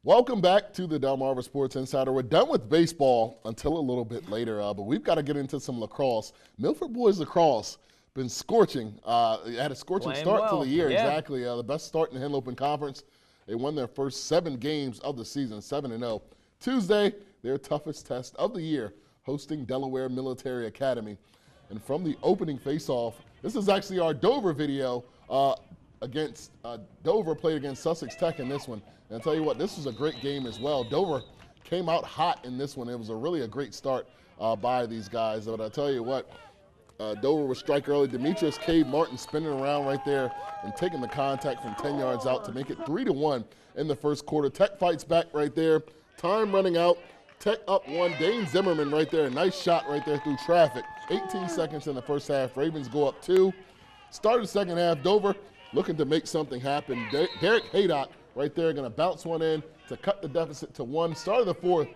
Welcome back to the Delmarva Sports Insider. We're done with baseball until a little bit later, but we've got to get into some lacrosse. Milford boys lacrosse been scorching. Had a scorching start to the year, exactly. The best start in the Henlopen Conference. They won their first 7 games of the season, 7-0. Tuesday, their toughest test of the year, hosting Delaware Military Academy. And from the opening face-off, this is actually our Dover video against Dover played against Sussex Tech in this one. And I'll tell you what, this was a great game as well. Dover came out hot in this one. It was really a great start by these guys. But I'll tell you what, Dover was strike early. Demetrius Cade Martin spinning around right there and taking the contact from 10 yards out to make it 3-1 in the first quarter. Tech fights back right there. Time running out. Tech up 1. Dane Zimmerman right there. A nice shot right there through traffic. 18 seconds in the first half. Ravens go up 2. Start the second half. Dover looking to make something happen. Derek Haydock right there going to bounce one in to cut the deficit to 1. Start of the fourth.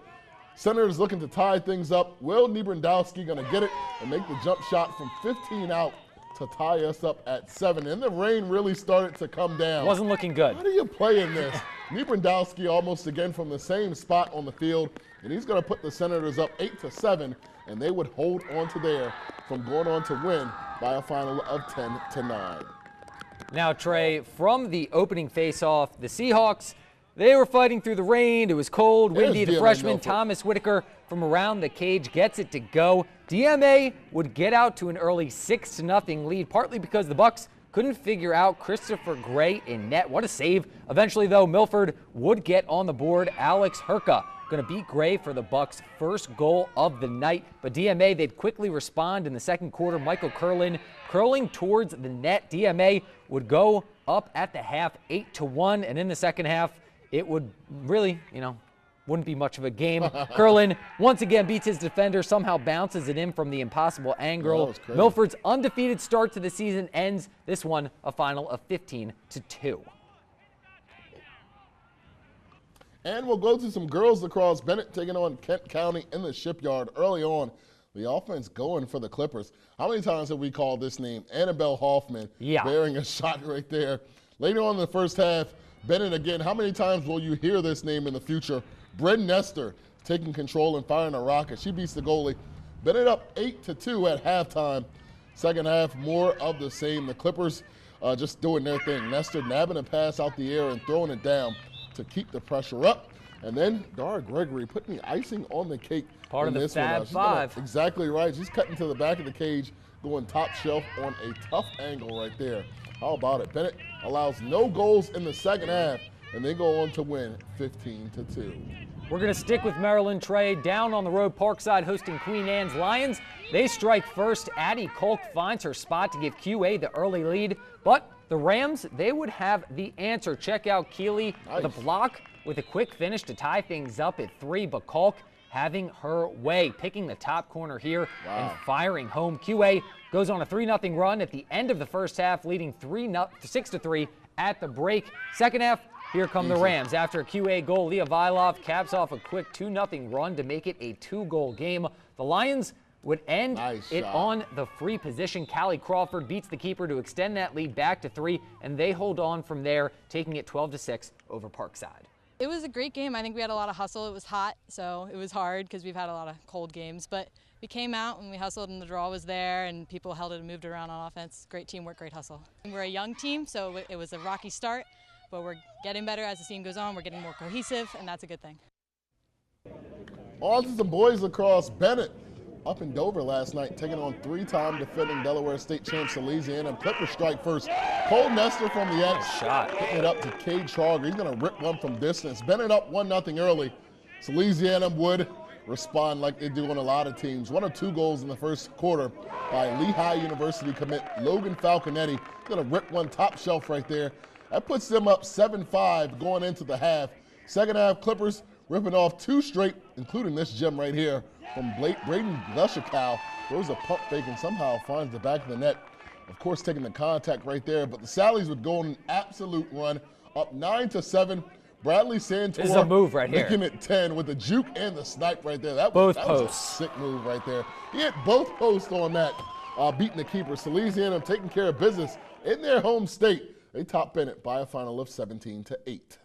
Senators looking to tie things up. Will Niebrandowski going to get it and make the jump shot from 15 out to tie us up at 7. And the rain really started to come down. Wasn't looking good. How do you play in this? Niebrandowski almost again from the same spot on the field, and he's going to put the Senators up 8-7, and they would hold on to there from going on to win by a final of 10-9. Now, Trey, from the opening face-off, the Seahawks, they were fighting through the rain. It was cold, windy. The freshman Thomas Whitaker from around the cage gets it to go. DMA would get out to an early 6-0 lead, partly because the Bucks couldn't figure out Christopher Gray in net. What a save. Eventually, though, Milford would get on the board. Alex Herka going to beat Gray for the Bucks' first goal of the night. But DMA, they'd quickly respond in the second quarter. Michael curling towards the net. DMA would go up at the half 8-1, and in the second half, it would really, wouldn't be much of a game. Curlin once again beats his defender, somehow bounces it in from the impossible angle. Milford's undefeated start to the season ends this one a final of 15-2. And we'll go to some girls lacrosse. Bennett taking on Kent County in the Shipyard early on. The offense going for the Clippers. How many times have we called this name? Annabelle Hoffman bearing a shot right there. Later on in the first half, Bennett again. How many times will you hear this name in the future? Bren Nestor taking control and firing a rocket. She beats the goalie. Bennett up 8-2 at halftime. Second half, more of the same. The Clippers just doing their thing. Nestor nabbing a pass out the air and throwing it down to keep the pressure up. And then Dara Gregory putting the icing on the cake. Part of the Fab Five. Exactly right. She's cutting to the back of the cage, going top shelf on a tough angle right there. How about it? Bennett allows no goals in the second half, and they go on to win 15-2. We're going to stick with Maryland, Trey. Down on the road, Parkside hosting Queen Anne's Lions. They strike first. Addie Kolk finds her spot to give QA the early lead. But the Rams, they would have the answer. Check out Keeley with a block with a quick finish to tie things up at 3. But Kolk having her way, picking the top corner here and firing home. QA goes on a 3-0 run at the end of the first half, leading 6-3 at the break. Second half, here come the Rams. After a QA goal, Leah Vilov caps off a quick 2-0 run to make it a 2-goal game. The Lions would end it on the free position. Callie Crawford beats the keeper to extend that lead back to 3, and they hold on from there, taking it 12-6 over Parkside. It was a great game. I think we had a lot of hustle. It was hot, so it was hard because we've had a lot of cold games. But we came out and we hustled, and the draw was there, and people held it and moved around on offense. Great teamwork, great hustle. We're a young team, so it was a rocky start, but we're getting better as the season goes on. We're getting more cohesive, and that's a good thing. On to some boys lacrosse. Bennett up in Dover last night, taking on 3-time defending Delaware State champs Louisiana. And Clippers strike first. Cole Nestor from the edge. Shot. Hitting it up to Cade Trauger. He's going to rip one from distance. Bennett up 1-0 early. So Louisiana would respond like they do on a lot of teams. 1 of 2 goals in the first quarter by Lehigh University commit Logan Falconetti. Going to rip one top shelf right there. That puts them up 7-5 going into the half. Second half, Clippers ripping off 2 straight, including this gem right here from Braden Glushakow. Throws a pump fake and somehow finds the back of the net. Of course, taking the contact right there, but the Sallies would go on an absolute run, up 9-7. Bradley Santor this is a move right here, making it 10 with the juke and the snipe right there. That was a sick move right there. He hit both posts on that, beating the keeper. So Louisiana taking care of business in their home state. They top Bennett by a final of 17-8.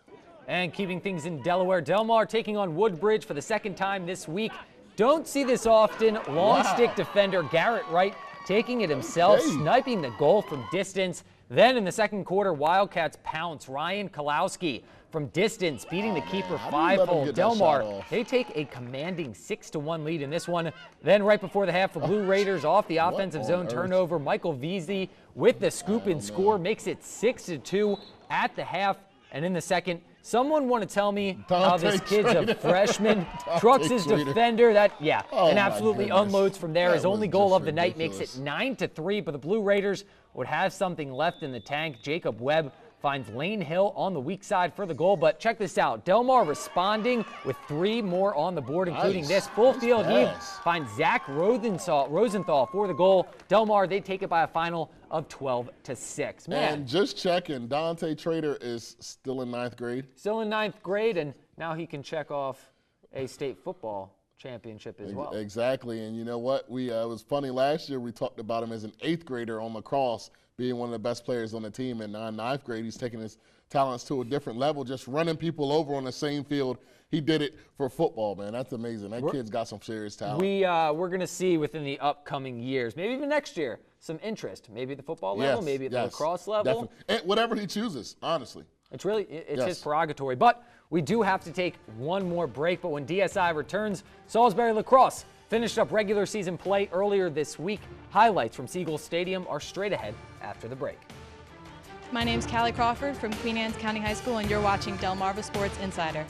And keeping things in Delaware, Del Mar taking on Woodbridge for the second time this week. Don't see this often. Long stick defender Garrett Wright taking it himself, sniping the goal from distance. Then in the second quarter, Wildcats pounce. Ryan Kalowski from distance, beating the keeper 5-0. Del Mar, they take a commanding 6-1 lead in this one. Then right before the half for Blue Raiders, off the offensive zone turnover, Michael Veazey with the scoop and score makes it 6-2 at the half. And in the second, someone want to tell me how this kid's a freshman, trucks his defender, and absolutely unloads from there. His only goal of the night makes it 9-3, but the Blue Raiders would have something left in the tank. Jacob Webb finds Lane Hill on the weak side for the goal, but check this out. Del Mar responding with 3 more on the board, including this. Full field heave finds Zach Rosenthal for the goal. Del Mar, they take it by a final of 12-6. Man. And just checking, Dante Trader is still in 9th grade. Still in 9th grade, and now he can check off a state football championship as well. Exactly, and you know what? It was funny last year we talked about him as an 8th grader on lacrosse, being one of the best players on the team. And in 9th grade, he's taking his talents to a different level, just running people over on the same field. He did it for football, man. That's amazing. That kid's got some serious talent. We're going to see within the upcoming years, maybe even next year, some interest. Maybe at the football level, maybe at the lacrosse level. Definitely. And whatever he chooses, honestly. It's really, it's his prerogative. But we do have to take one more break. But when DSI returns, Salisbury Lacrosse finished up regular season play earlier this week. Highlights from Siegel Stadium are straight ahead after the break. My name's Callie Crawford from Queen Anne's County High School, and you're watching Delmarva Sports Insider.